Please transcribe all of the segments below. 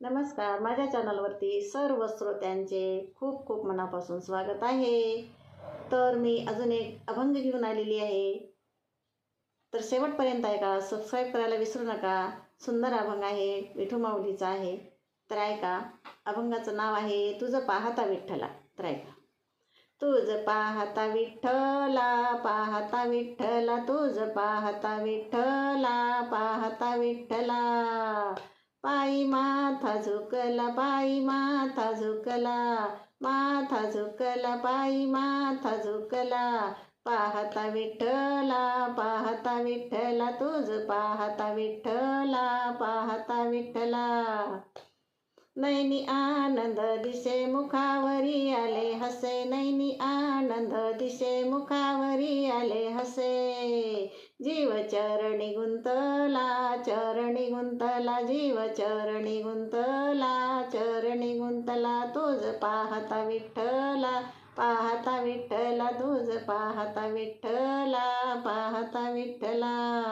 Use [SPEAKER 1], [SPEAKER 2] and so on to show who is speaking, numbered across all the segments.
[SPEAKER 1] नमस्कार, माझ्या चॅनलवरती सर्व श्रोत्यांचे खूप खूप मनापासून स्वागत आहे. तर मी अजून एक अभंग घेऊन आलेली आहे. तर शेवटपर्यंत ऐका, सबस्क्राईब करायला विसरू नका. सुंदर अभंग आहे, विठू माऊलीचा आहे. तर ऐका, अभंगाचं नाव आहे तुझं पाहता विठ्ठला. तर ऐका. तुझ पाहता विठ्ठला, पाहता विठ्ठला, तुझ पाहता विठ्ठला, पाहता विठ्ठला. पायी माथा झुकला, पायी माथा झुकला, माथा झुकला, पायी माथा झुकला. पाहता विठ्ठला, पाहता विठ्ठला, तुझ पाहता विठ्ठला, पाहता विठ्ठला. नैनी आनंद दिसे मुखावरी आले हसे, नैनी आनंद दिसे मुखावरी आले हसे. जीव चरणी गुंतला, चरणी गुंतला, जीव चरणी गुंतला, चरणी गुंतला. तुझ पाहता विठ्ठला, पाहता विठ्ठला, तुझ पाहता विठ्ठला, पाहता विठ्ठला.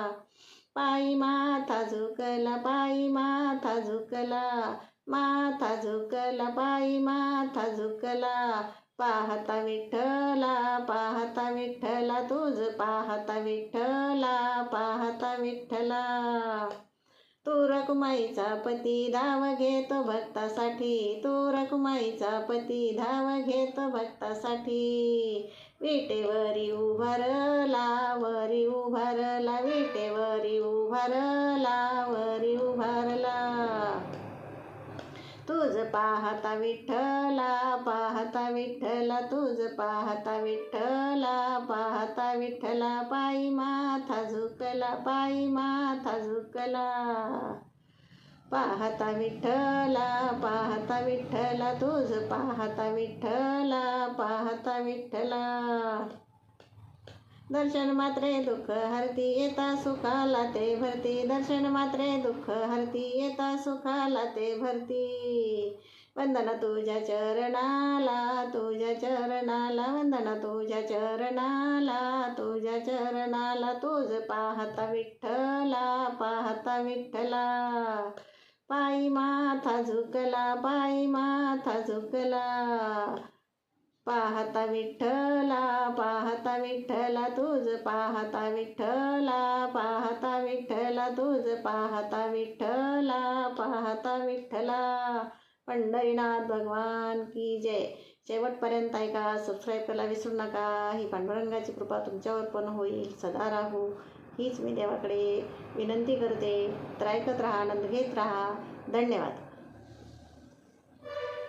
[SPEAKER 1] पायी माथा झुकला, पायी माथा झुकला, माथा झुकला, पायी माथा झुकला. पाहता विठ्ठला, पाहता विठ्ठला, तुझ पाहता विठ्ठला, पाहता विठ्ठला. तू रखुमाईचा पती धाव घेतो भक्तासाठी, तू रखुमाईचा पती धाव घेतो भक्तासाठी. विटेवरी उभारला, वरी उभारला, विटेवरी उभारला, वरी उभारला. तुझ पाहता विठ्ठला, पाहता विठ्ठला, तुझ पाहता विठ्ठला, पाहता विठ्ठला. पायी माथा झुकला, पायी माथा झुकला. पाहता विठ्ठला, पाहता विठ्ठला, तुझ पाहता विठ्ठला, पाहता विठ्ठला. दर्शन मात्रे दुःख हरती, येता सुखाला ते भरती, दर्शन मात्रे दुःख हरती, येता सुखाला ते भरती. वंदना तुझ्या चरणाला, तुझ्या चरणाला, वंदना तुझ्या चरणाला, तुझ्या चरणाला. तुझ पाहता विठ्ठला, पाहता विठ्ठला. पायी माथा झुकला, पायी माथा झुकला. पाहता विठ्ठला, पाहता विठ्ठला, तुझ पाहता विठ्ठला, पाहता विठ्ठला, तुझ पाहता विठ्ठला, पाहता विठ्ठला. पंढरीनाथ भगवान की जय. शेवटपर्यंत ऐका, सबस्क्राईब करायला विसरू नका. ही पांडुरंगाची कृपा तुमच्यावर पण होईल, सदा राहू हीच मी देवाकडे विनंती करते. तर ऐकत राहा, आनंद घेत राहा. धन्यवाद.